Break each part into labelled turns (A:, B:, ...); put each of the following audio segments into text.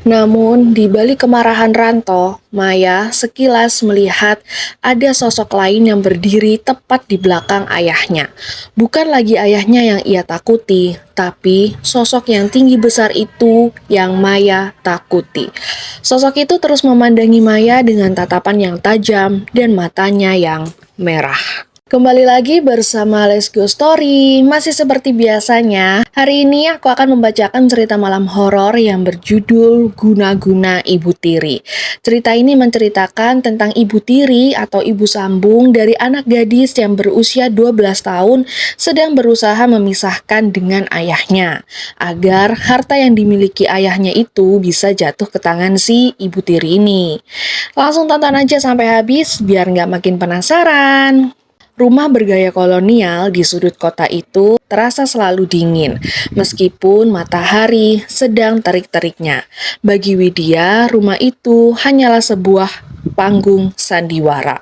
A: Namun, di balik kemarahan Ranto, Maya sekilas melihat ada sosok lain yang berdiri tepat di belakang ayahnya. Bukan lagi ayahnya yang ia takuti, tapi sosok yang tinggi besar itu yang Maya takuti. Sosok itu terus memandangi Maya dengan tatapan yang tajam dan matanya yang merah. Kembali lagi bersama Let's Go Story. Masih seperti biasanya, hari ini aku akan membacakan cerita malam horor yang berjudul Guna-Guna Ibu Tiri. Cerita ini menceritakan tentang ibu tiri atau ibu sambung dari anak gadis yang berusia 12 tahun sedang berusaha memisahkan dengan ayahnya agar harta yang dimiliki ayahnya itu bisa jatuh ke tangan si ibu tiri ini. Langsung tonton aja sampai habis biar nggak makin penasaran. Rumah bergaya kolonial di sudut kota itu terasa selalu dingin, meskipun matahari sedang terik-teriknya. Bagi Widya, rumah itu hanyalah sebuah panggung sandiwara.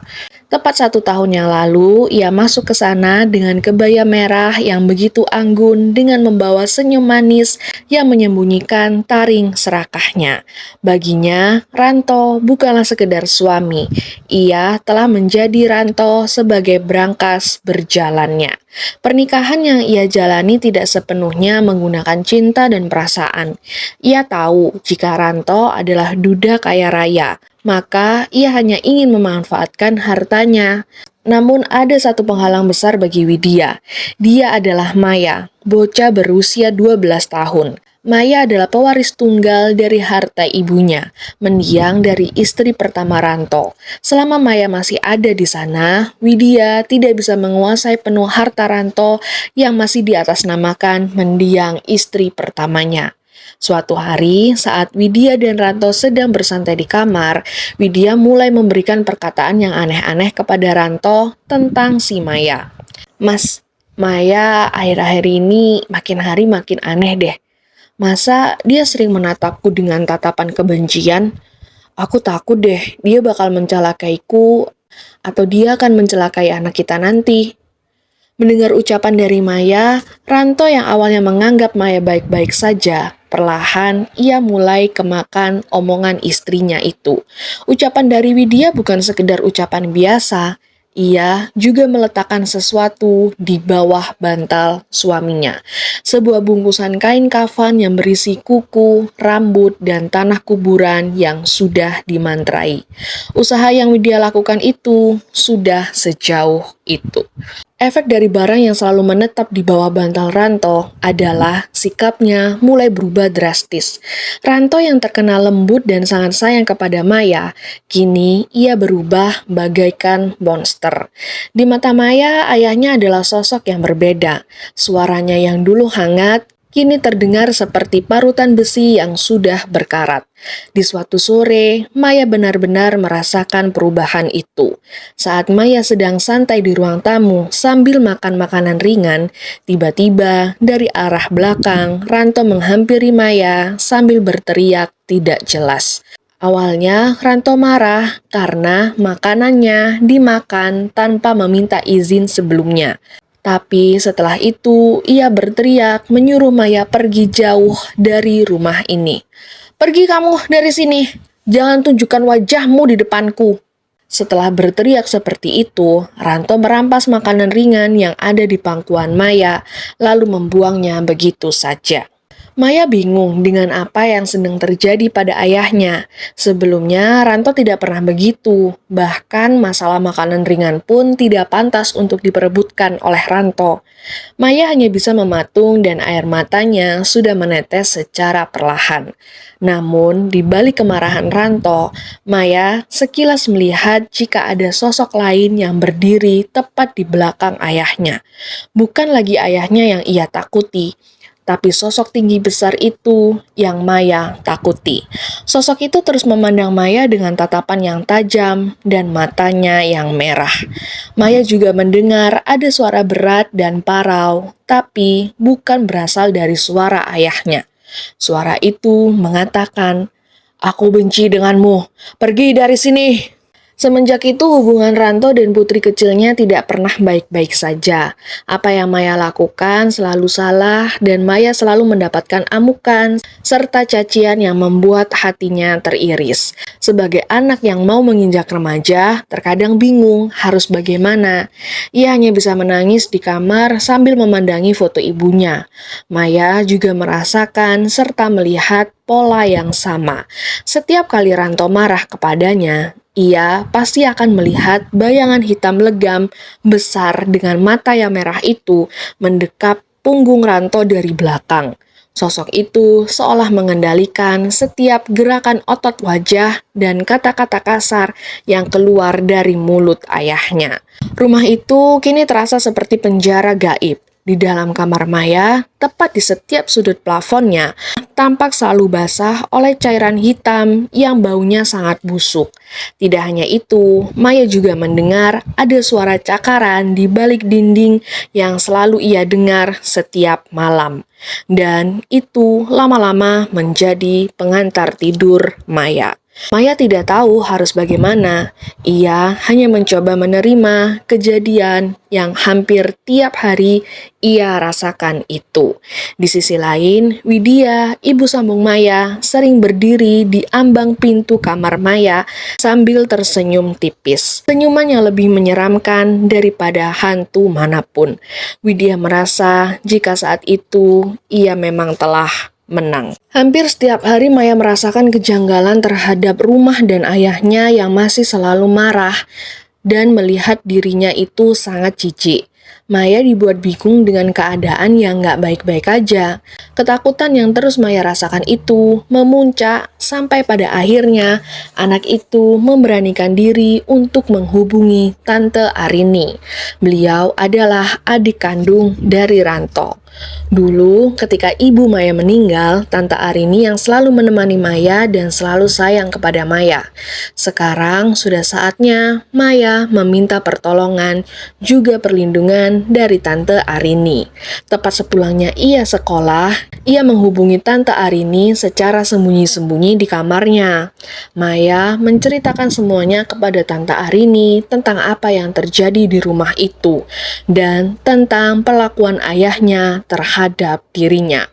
A: Tepat 1 tahun yang lalu, ia masuk ke sana dengan kebaya merah yang begitu anggun dengan membawa senyum manis yang menyembunyikan taring serakahnya. Baginya, Ranto bukanlah sekedar suami. Ia telah menjadi Ranto sebagai berangkas berjalannya. Pernikahan yang ia jalani tidak sepenuhnya menggunakan cinta dan perasaan. Ia tahu jika Ranto adalah duda kaya raya, maka ia hanya ingin memanfaatkan hartanya. Namun ada satu penghalang besar bagi Widya. Dia adalah Maya, bocah berusia 12 tahun. Maya adalah pewaris tunggal dari harta ibunya, mendiang dari istri pertama Ranto. Selama Maya masih ada di sana, Widya tidak bisa menguasai penuh harta Ranto yang masih diatasnamakan mendiang istri pertamanya. Suatu hari, saat Widya dan Ranto sedang bersantai di kamar, Widya mulai memberikan perkataan yang aneh-aneh kepada Ranto tentang si Maya. Mas, Maya akhir-akhir ini makin hari makin aneh deh. Masa dia sering menatapku dengan tatapan kebencian? Aku takut deh dia bakal mencelakaiku atau dia akan mencelakai anak kita nanti. Mendengar ucapan dari Maya, Ranto yang awalnya menganggap Maya baik-baik saja, perlahan ia mulai kemakan omongan istrinya itu. Ucapan dari Widya bukan sekedar ucapan biasa, ia juga meletakkan sesuatu di bawah bantal suaminya. Sebuah bungkusan kain kafan yang berisi kuku, rambut, dan tanah kuburan yang sudah dimantrai. Usaha yang Widya lakukan itu sudah sejauh itu. Efek dari barang yang selalu menetap di bawah bantal Ranto adalah sikapnya mulai berubah drastis. Ranto yang terkenal lembut dan sangat sayang kepada Maya, kini ia berubah bagaikan monster. Di mata Maya, ayahnya adalah sosok yang berbeda. Suaranya yang dulu hangat, kini terdengar seperti parutan besi yang sudah berkarat. Di suatu sore, Maya benar-benar merasakan perubahan itu. Saat Maya sedang santai di ruang tamu sambil makan makanan ringan, tiba-tiba dari arah belakang, Ranto menghampiri Maya sambil berteriak tidak jelas. Awalnya, Ranto marah karena makanannya dimakan tanpa meminta izin sebelumnya. Tapi setelah itu, ia berteriak menyuruh Maya pergi jauh dari rumah ini. Pergi kamu dari sini, jangan tunjukkan wajahmu di depanku. Setelah berteriak seperti itu, Ranto merampas makanan ringan yang ada di pangkuan Maya, lalu membuangnya begitu saja. Maya bingung dengan apa yang sedang terjadi pada ayahnya. Sebelumnya, Ranto tidak pernah begitu. Bahkan masalah makanan ringan pun tidak pantas untuk diperebutkan oleh Ranto. Maya hanya bisa mematung dan air matanya sudah menetes secara perlahan. Namun, di balik kemarahan Ranto, Maya sekilas melihat jika ada sosok lain yang berdiri tepat di belakang ayahnya. Bukan lagi ayahnya yang ia takuti, tapi sosok tinggi besar itu yang Maya takuti. Sosok itu terus memandang Maya dengan tatapan yang tajam dan matanya yang merah. Maya juga mendengar ada suara berat dan parau, tapi bukan berasal dari suara ayahnya. Suara itu mengatakan, "Aku benci denganmu, pergi dari sini." Semenjak itu hubungan Ranto dan putri kecilnya tidak pernah baik-baik saja. Apa yang Maya lakukan selalu salah dan Maya selalu mendapatkan amukan serta cacian yang membuat hatinya teriris. Sebagai anak yang mau menginjak remaja, terkadang bingung harus bagaimana. Ia hanya bisa menangis di kamar sambil memandangi foto ibunya. Maya juga merasakan serta melihat pola yang sama. Setiap kali Ranto marah kepadanya, ia pasti akan melihat bayangan hitam legam besar dengan mata yang merah itu mendekap punggung Ranto dari belakang. Sosok itu seolah mengendalikan setiap gerakan otot wajah dan kata-kata kasar yang keluar dari mulut ayahnya. Rumah itu kini terasa seperti penjara gaib. Di dalam kamar Maya, tepat di setiap sudut plafonnya, tampak selalu basah oleh cairan hitam yang baunya sangat busuk. Tidak hanya itu, Maya juga mendengar ada suara cakaran di balik dinding yang selalu ia dengar setiap malam. Dan itu lama-lama menjadi pengantar tidur Maya. Maya tidak tahu harus bagaimana. Ia hanya mencoba menerima kejadian yang hampir tiap hari ia rasakan itu. Di sisi lain, Widya, ibu sambung Maya, sering berdiri di ambang pintu kamar Maya sambil tersenyum tipis. Senyumannya lebih menyeramkan daripada hantu manapun. Widya merasa jika saat itu ia memang telah menang. Hampir setiap hari Maya merasakan kejanggalan terhadap rumah dan ayahnya yang masih selalu marah dan melihat dirinya itu sangat jijik. Maya dibuat bingung dengan keadaan yang gak baik-baik aja. Ketakutan yang terus Maya rasakan itu memuncak sampai pada akhirnya anak itu memberanikan diri untuk menghubungi Tante Arini. Beliau adalah adik kandung dari Ranto. Dulu, ketika ibu Maya meninggal, Tante Arini yang selalu menemani Maya dan selalu sayang kepada Maya. Sekarang sudah saatnya Maya meminta pertolongan, juga perlindungan dari Tante Arini. Tepat sepulangnya ia sekolah, ia menghubungi Tante Arini secara sembunyi-sembunyi di kamarnya. Maya menceritakan semuanya kepada Tante Arini tentang apa yang terjadi di rumah itu, dan tentang perlakuan ayahnya terhadap dirinya.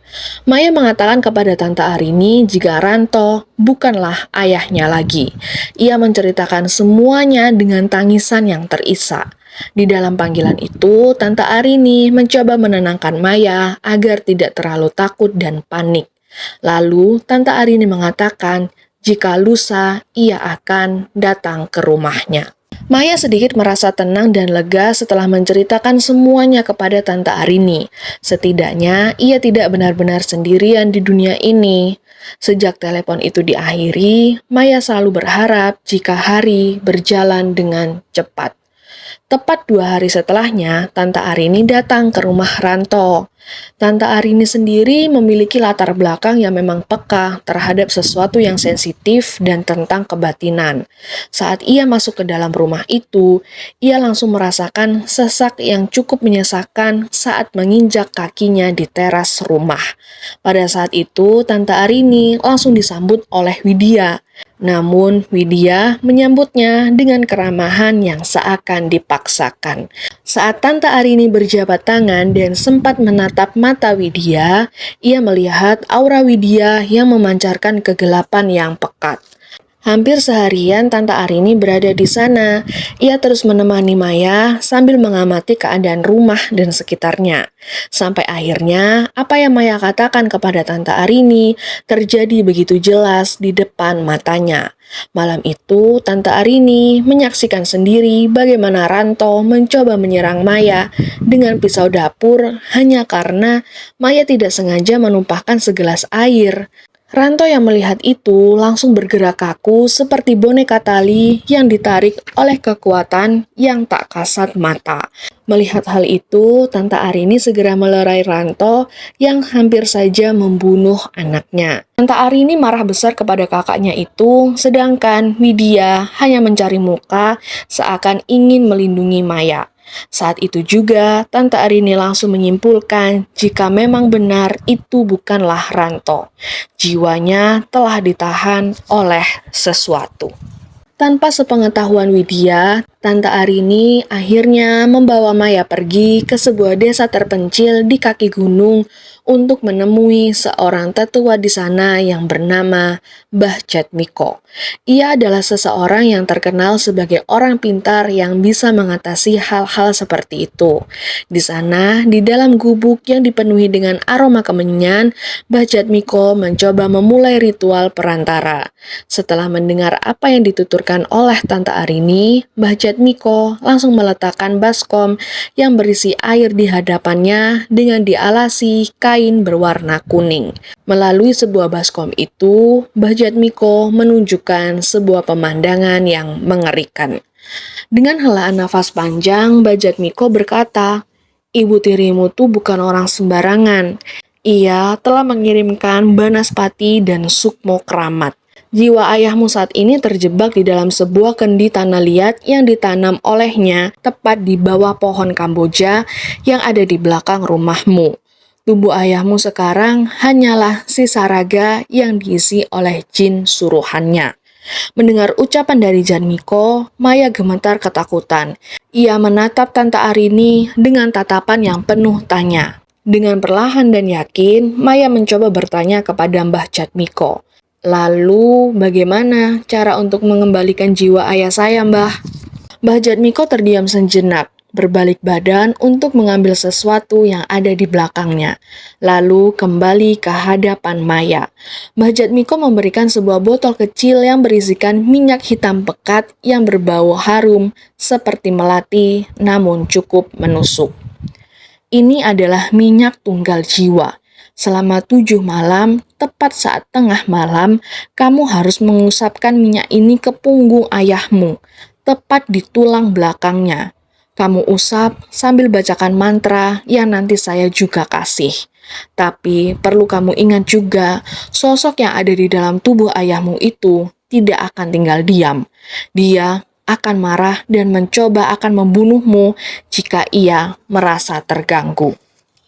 A: Maya mengatakan kepada Tante Arini jika Ranto bukanlah ayahnya lagi. Ia menceritakan semuanya dengan tangisan yang terisak. Di dalam panggilan itu, Tante Arini mencoba menenangkan Maya agar tidak terlalu takut dan panik. Lalu, Tante Arini mengatakan jika lusa ia akan datang ke rumahnya. Maya sedikit merasa tenang dan lega setelah menceritakan semuanya kepada Tante Arini. Setidaknya, ia tidak benar-benar sendirian di dunia ini. Sejak telepon itu diakhiri, Maya selalu berharap jika hari berjalan dengan cepat. Tepat 2 hari setelahnya, Tante Arini datang ke rumah Ranto. Tante Arini sendiri memiliki latar belakang yang memang peka terhadap sesuatu yang sensitif dan tentang kebatinan. Saat ia masuk ke dalam rumah itu, ia langsung merasakan sesak yang cukup menyesakan saat menginjak kakinya di teras rumah. Pada saat itu, Tante Arini langsung disambut oleh Widya. Namun, Widya menyambutnya dengan keramahan yang seakan dipaksakan. Saat Tante Arini berjabat tangan dan sempat menatap mata Widya, ia melihat aura Widya yang memancarkan kegelapan yang pekat. Hampir seharian Tante Arini berada di sana. Ia terus menemani Maya sambil mengamati keadaan rumah dan sekitarnya. Sampai akhirnya, apa yang Maya katakan kepada Tante Arini terjadi begitu jelas di depan matanya. Malam itu, Tante Arini menyaksikan sendiri bagaimana Ranto mencoba menyerang Maya dengan pisau dapur hanya karena Maya tidak sengaja menumpahkan segelas air. Ranto yang melihat itu langsung bergerak kaku seperti boneka tali yang ditarik oleh kekuatan yang tak kasat mata. Melihat hal itu, Tante Arini segera melerai Ranto yang hampir saja membunuh anaknya. Tante Arini marah besar kepada kakaknya itu, sedangkan Widya hanya mencari muka seakan ingin melindungi Maya. Saat itu juga, Tante Arini langsung menyimpulkan jika memang benar itu bukanlah Ranto. Jiwanya telah ditahan oleh sesuatu. Tanpa sepengetahuan Widya, Tante Arini akhirnya membawa Maya pergi ke sebuah desa terpencil di kaki gunung untuk menemui seorang tetua di sana yang bernama Mbah Jatmiko. Ia adalah seseorang yang terkenal sebagai orang pintar yang bisa mengatasi hal-hal seperti itu. Di sana, di dalam gubuk yang dipenuhi dengan aroma kemenyan, Mbah Jatmiko mencoba memulai ritual perantara. Setelah mendengar apa yang dituturkan oleh Tante Arini, Mbah Jatmiko langsung meletakkan baskom yang berisi air di hadapannya dengan dialasi kain berwarna kuning. Melalui sebuah baskom itu, Mbah Jatmiko menunjukkan sebuah pemandangan yang mengerikan. Dengan helaan nafas panjang, Mbah Jatmiko berkata, "Ibu tirimu tuh bukan orang sembarangan. Ia telah mengirimkan Banaspati dan Sukmo Keramat. Jiwa ayahmu saat ini terjebak di dalam sebuah kendi tanah liat yang ditanam olehnya tepat di bawah pohon Kamboja yang ada di belakang rumahmu. Tubuh ayahmu sekarang hanyalah sisa raga yang diisi oleh jin suruhannya." Mendengar ucapan dari Jatmiko, Maya gemetar ketakutan. Ia menatap Tante Arini dengan tatapan yang penuh tanya. Dengan perlahan dan yakin, Maya mencoba bertanya kepada Mbah Jatmiko. "Lalu, bagaimana cara untuk mengembalikan jiwa ayah saya, Mbah?" Mbah Jatmiko terdiam sejenak, berbalik badan untuk mengambil sesuatu yang ada di belakangnya, lalu kembali ke hadapan Maya. Mbah Jatmiko memberikan sebuah botol kecil yang berisikan minyak hitam pekat yang berbau harum seperti melati, namun cukup menusuk. "Ini adalah minyak tunggal jiwa. Selama 7 malam, tepat saat tengah malam, kamu harus mengusapkan minyak ini ke punggung ayahmu, tepat di tulang belakangnya. Kamu usap sambil bacakan mantra yang nanti saya juga kasih. Tapi perlu kamu ingat juga, sosok yang ada di dalam tubuh ayahmu itu tidak akan tinggal diam. Dia akan marah dan mencoba akan membunuhmu jika ia merasa terganggu."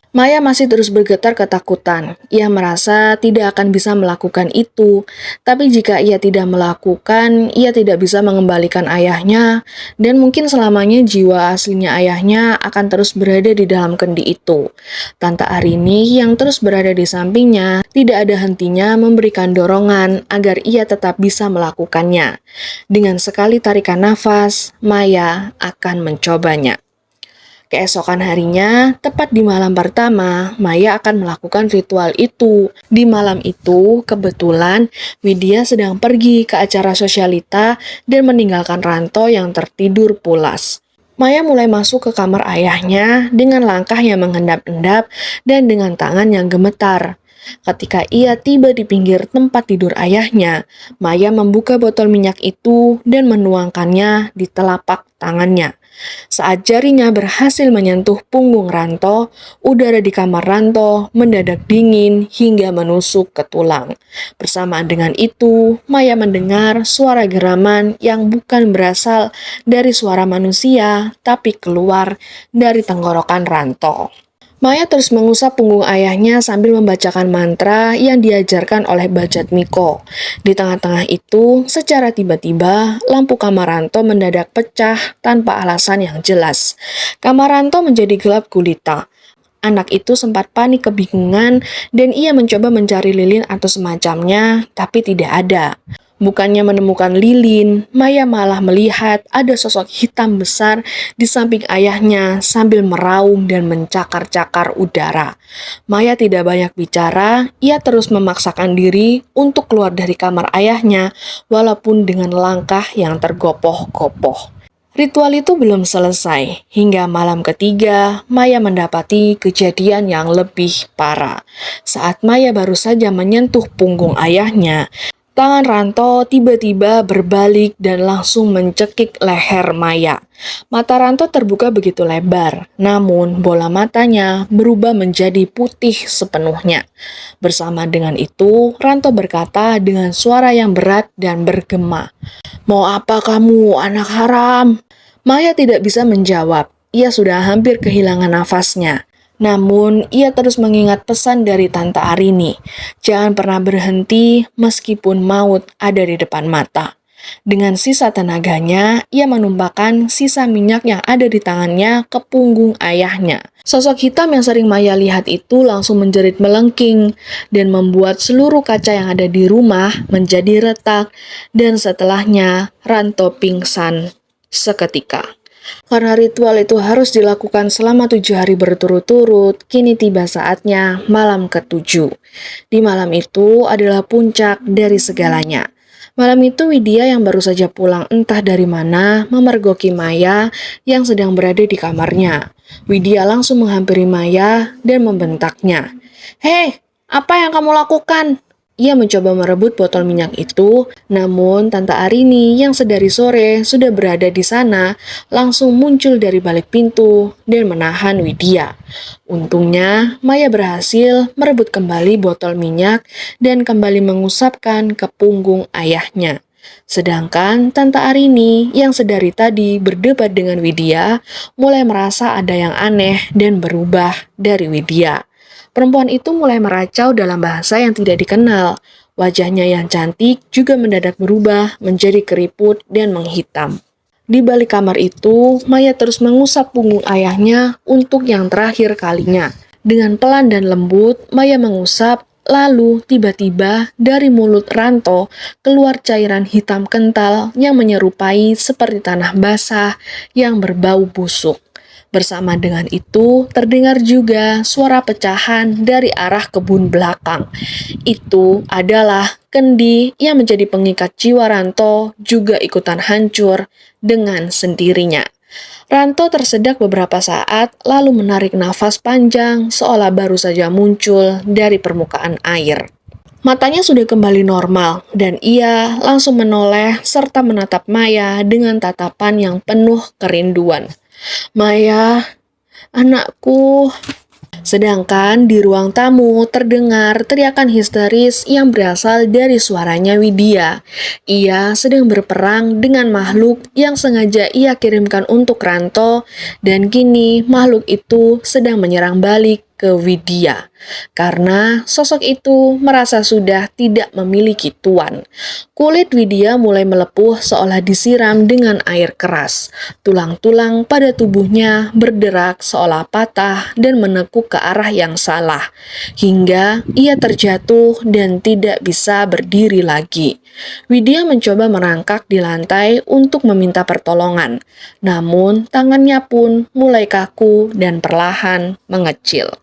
A: Maya masih terus bergetar ketakutan. Ia merasa tidak akan bisa melakukan itu, tapi jika ia tidak melakukan, ia tidak bisa mengembalikan ayahnya, dan mungkin selamanya jiwa aslinya ayahnya akan terus berada di dalam kendi itu. Tante Arini yang terus berada di sampingnya tidak ada hentinya memberikan dorongan agar ia tetap bisa melakukannya. Dengan sekali tarikan nafas, Maya akan mencobanya. Keesokan harinya, tepat di malam pertama, Maya akan melakukan ritual itu. Di malam itu, kebetulan Widya sedang pergi ke acara sosialita dan meninggalkan Ranto yang tertidur pulas. Maya mulai masuk ke kamar ayahnya dengan langkah yang mengendap-endap dan dengan tangan yang gemetar. Ketika ia tiba di pinggir tempat tidur ayahnya, Maya membuka botol minyak itu dan menuangkannya di telapak tangannya. Saat jarinya berhasil menyentuh punggung Ranto, udara di kamar Ranto mendadak dingin hingga menusuk ke tulang. Bersamaan dengan itu, Maya mendengar suara geraman yang bukan berasal dari suara manusia, tapi keluar dari tenggorokan Ranto. Maya terus mengusap punggung ayahnya sambil membacakan mantra yang diajarkan oleh Mbah Jatmiko. Di tengah-tengah itu, secara tiba-tiba, lampu kamar Ranto mendadak pecah tanpa alasan yang jelas. Kamar Ranto menjadi gelap gulita. Anak itu sempat panik kebingungan dan ia mencoba mencari lilin atau semacamnya, tapi tidak ada. Bukannya menemukan lilin, Maya malah melihat ada sosok hitam besar di samping ayahnya sambil meraung dan mencakar-cakar udara. Maya tidak banyak bicara, ia terus memaksakan diri untuk keluar dari kamar ayahnya walaupun dengan langkah yang tergopoh-gopoh. Ritual itu belum selesai. Hingga malam ketiga, Maya mendapati kejadian yang lebih parah. Saat Maya baru saja menyentuh punggung ayahnya, tangan Ranto tiba-tiba berbalik dan langsung mencekik leher Maya. Mata Ranto terbuka begitu lebar, namun bola matanya berubah menjadi putih sepenuhnya. Bersama dengan itu, Ranto berkata dengan suara yang berat dan bergema, "Mau apa kamu, anak haram?" Maya tidak bisa menjawab. Ia sudah hampir kehilangan nafasnya. Namun, ia terus mengingat pesan dari Tante Arini. Jangan pernah berhenti meskipun maut ada di depan mata. Dengan sisa tenaganya, ia menumpahkan sisa minyak yang ada di tangannya ke punggung ayahnya. Sosok hitam yang sering Maya lihat itu langsung menjerit melengking dan membuat seluruh kaca yang ada di rumah menjadi retak, dan setelahnya Ranto pingsan seketika. Karena ritual itu harus dilakukan selama 7 hari berturut-turut, kini tiba saatnya malam ke-7. Di malam itu adalah puncak dari segalanya. Malam itu Widya yang baru saja pulang entah dari mana memergoki Maya yang sedang berada di kamarnya. Widya langsung menghampiri Maya dan membentaknya. "Hei, apa yang kamu lakukan?" Ia mencoba merebut botol minyak itu, namun Tante Arini yang sedari sore sudah berada di sana langsung muncul dari balik pintu dan menahan Widya. Untungnya, Maya berhasil merebut kembali botol minyak dan kembali mengusapkan ke punggung ayahnya. Sedangkan Tante Arini yang sedari tadi berdebat dengan Widya mulai merasa ada yang aneh dan berubah dari Widya. Perempuan itu mulai meracau dalam bahasa yang tidak dikenal. Wajahnya yang cantik juga mendadak berubah menjadi keriput dan menghitam. Di balik kamar itu, Maya terus mengusap punggung ayahnya untuk yang terakhir kalinya. Dengan pelan dan lembut, Maya mengusap, lalu tiba-tiba dari mulut Ranto keluar cairan hitam kental yang menyerupai seperti tanah basah yang berbau busuk. Bersama dengan itu, terdengar juga suara pecahan dari arah kebun belakang. Itu adalah kendi yang menjadi pengikat jiwa Ranto juga ikutan hancur dengan sendirinya. Ranto tersedak beberapa saat, lalu menarik nafas panjang seolah baru saja muncul dari permukaan air. Matanya sudah kembali normal, dan ia langsung menoleh serta menatap Maya dengan tatapan yang penuh kerinduan. "Maya, anakku." Sedangkan di ruang tamu terdengar teriakan histeris yang berasal dari suaranya Widya. Ia sedang berperang dengan makhluk yang sengaja ia kirimkan untuk Ranto, dan kini makhluk itu sedang menyerang balik ke Widya. Karena sosok itu merasa sudah tidak memiliki tuan. Kulit Widya mulai melepuh seolah disiram dengan air keras. Tulang-tulang pada tubuhnya berderak seolah patah dan menekuk ke arah yang salah, hingga ia terjatuh dan tidak bisa berdiri lagi. Widya mencoba merangkak di lantai untuk meminta pertolongan, namun tangannya pun mulai kaku dan perlahan mengecil.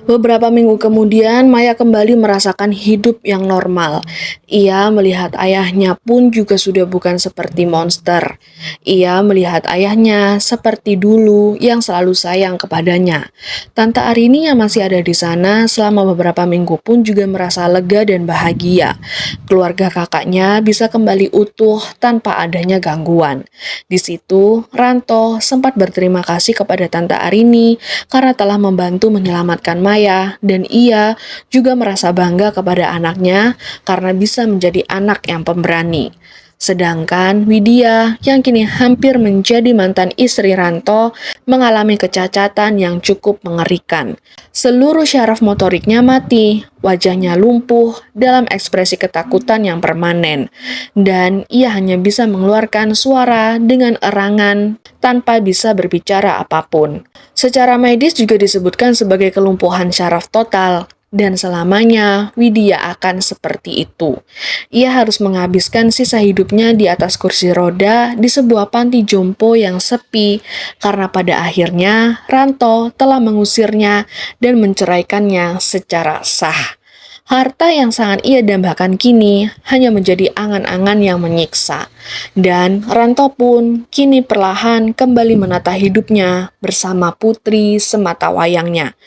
A: Beberapa minggu kemudian, Maya kembali merasakan hidup yang normal. Ia melihat ayahnya pun juga sudah bukan seperti monster. Ia melihat ayahnya seperti dulu yang selalu sayang kepadanya. Tante Arini yang masih ada di sana selama beberapa minggu pun juga merasa lega dan bahagia. Keluarga kakaknya bisa kembali utuh tanpa adanya gangguan. Di situ, Ranto sempat berterima kasih kepada Tante Arini karena telah membantu menyelamatkan Maya, dan ia juga merasa bangga kepada anaknya karena bisa menjadi anak yang pemberani. Sedangkan Widya yang kini hampir menjadi mantan istri Ranto mengalami kecacatan yang cukup mengerikan. Seluruh syaraf motoriknya mati, wajahnya lumpuh dalam ekspresi ketakutan yang permanen, dan ia hanya bisa mengeluarkan suara dengan erangan tanpa bisa berbicara apapun. Secara medis juga disebutkan sebagai kelumpuhan syaraf total. Dan selamanya Widya akan seperti itu. Ia harus menghabiskan sisa hidupnya di atas kursi roda di sebuah panti jompo yang sepi karena pada akhirnya Ranto telah mengusirnya dan menceraikannya secara sah. Harta yang sangat ia dambakan kini hanya menjadi angan-angan yang menyiksa. Dan Ranto pun kini perlahan kembali menata hidupnya bersama putri semata wayangnya.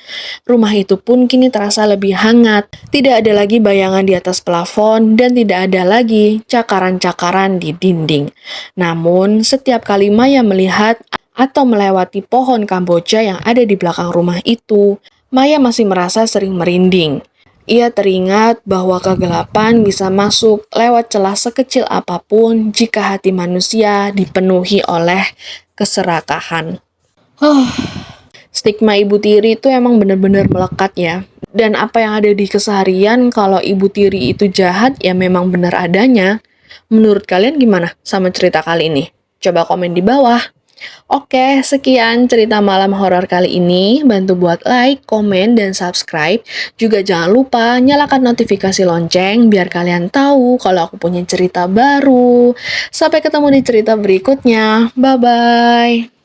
A: Rumah itu pun kini terasa lebih hangat, tidak ada lagi bayangan di atas plafon dan tidak ada lagi cakaran-cakaran di dinding. Namun, setiap kali Maya melihat atau melewati pohon Kamboja yang ada di belakang rumah itu, Maya masih merasa sering merinding. Ia teringat bahwa kegelapan bisa masuk lewat celah sekecil apapun jika hati manusia dipenuhi oleh keserakahan. Stigma ibu tiri itu emang benar-benar melekat ya. Dan apa yang ada di keseharian kalau ibu tiri itu jahat ya memang benar adanya. Menurut kalian gimana sama cerita kali ini? Coba komen di bawah. Oke, sekian cerita malam horor kali ini. Bantu buat like, komen, dan subscribe. Juga jangan lupa nyalakan notifikasi lonceng biar kalian tahu kalau aku punya cerita baru. Sampai ketemu di cerita berikutnya. Bye-bye.